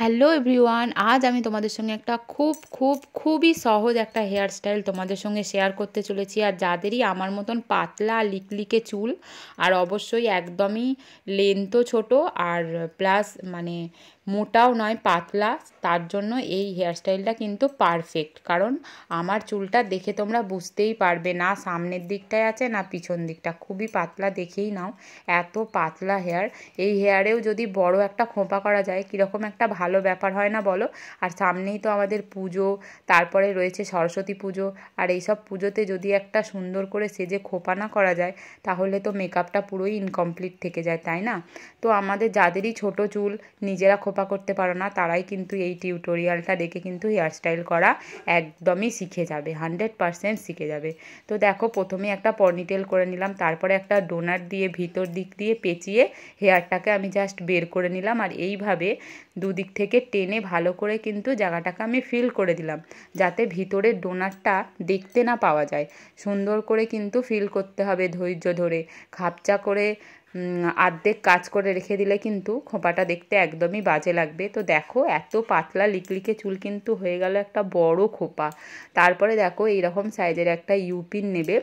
Hello everyone, আজ আমি তোমাদের সঙ্গে একটা খুবই সহজ একটা হেয়ার স্টাইল তোমাদের সঙ্গে শেয়ার করতে চলেছি। আর যাদেরই আমার মতন পাতলা লিকলিকে চুল আর অবশ্যই একদমই লেন্থও ছোট আর প্লাস মানে মোটাও নয়, পাতলা, তার জন্য এই হেয়ার স্টাইলটা কিন্তু পারফেক্ট। কারণ আমার চুলটা দেখে তোমরা বুঝতেই পারবে না সামনের দিকটায় আছে না পিছন দিকটা, খুবই পাতলা, দেখেই নাও এত পাতলা হেয়ার। এই হেয়ারেও যদি বড় একটা খোঁপা করা যায় কীরকম একটা ভালো ব্যাপার হয় না বলো। আর সামনেই তো আমাদের পুজো, তারপরে রয়েছে সরস্বতী পুজো, আর এইসব পুজোতে যদি একটা সুন্দর করে সেজে খোঁপা না করা যায় তাহলে তো মেকআপটা পুরোই ইনকমপ্লিট থেকে যায়, তাই না? তো আমাদের যাদেরই ছোট চুল, নিজেরা খোঁপা করতে পারো না, তারাই কিন্তু এই টিউটোরিয়ালটা দেখে কিন্তু হেয়ার স্টাইল করা একদমই শিখে যাবে, 100% শিখে যাবে। তো দেখো, প্রথমে একটা পনিটেল করে নিলাম, তারপরে একটা ডোনাট দিয়ে ভিতর দিক দিয়ে পেঁচিয়ে হেয়ারটাকে আমি জাস্ট বের করে নিলাম। আর এইভাবে দুদিক থেকে টেনে ভালো করে কিন্তু জায়গাটাকে আমি ফিল করে দিলাম, যাতে ভিতরের ডোনাটটা দেখতে না পাওয়া যায়। সুন্দর করে কিন্তু ফিল করতে হবে, ধৈর্য ধরে। খাপচা করে আর্ধেক কাজ করে রেখে দিলে কিন্তু খোঁপাটা দেখতে একদমই বাজে লাগবে। তো দেখো, এত পাতলা লিকলিকে চুল কিন্তু হয়ে গেল একটা বড় খোঁপা। তারপরে দেখো, এইরকম সাইজের একটা ইউপিন নেবে,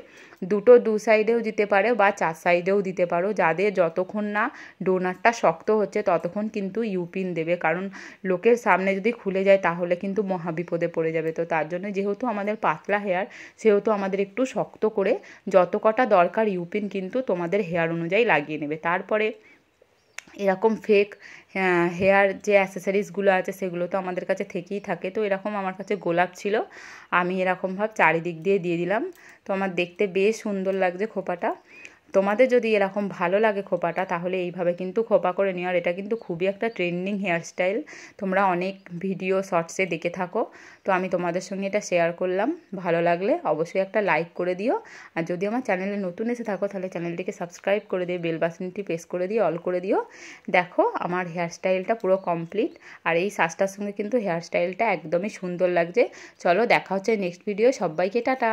দু সাইডেও দিতে পারো বা 4 সাইডেও দিতে পারো। যাদের যতক্ষণ না ডোনাটটা শক্ত হচ্ছে ততক্ষণ কিন্তু ইউপিন দেবে, কারণ লোকের সামনে যদি খুলে যায় তাহলে কিন্তু মহাবিপদে পড়ে যাবে। তো তার জন্য যেহেতু আমাদের পাতলা হেয়ার, সেহেতু আমাদের একটু শক্ত করে যত কটা দরকার ইউপিন কিন্তু তোমাদের হেয়ার অনুযায়ী লাগিয়ে নেবে। তারপরে এরকম ফেক হেয়ার যে অ্যাসেসরিজগুলো আছে সেগুলো তো আমাদের কাছে থেকেই থাকে। তো এরকম আমার কাছে গোলাপ ছিল, আমি এরকমভাবে চারিদিক দিয়ে দিয়ে দিলাম। তো আমার দেখতে বেশ সুন্দর লাগছে খোপাটা। তোমাদের যদি এরকম ভালো লাগে খোপাটা, তাহলে এইভাবে কিন্তু খোপা করে নিও। আর এটা কিন্তু খুবই একটা ট্রেন্ডিং হেয়ার স্টাইল, তোমরা অনেক ভিডিও শর্টসে দেখে থাকো। তো আমি তোমাদের সঙ্গে এটা শেয়ার করলাম। ভালো লাগলে অবশ্যই একটা লাইক করে দিও। আর যদি আমার চ্যানেলে নতুন এসে থাকো তাহলে চ্যানেলটিকে সাবস্ক্রাইব করে দিয়ে বেল বাটনটি প্রেস করে দিয়ে অল করে দিও। দেখো, আমার হেয়ার স্টাইলটা পুরো কমপ্লিট। আর এই সাজটার সঙ্গে কিন্তু হেয়ার স্টাইলটা একদমই সুন্দর লাগছে। চলো, দেখা হচ্ছে নেক্সট ভিডিও। সবাইকে টাটা।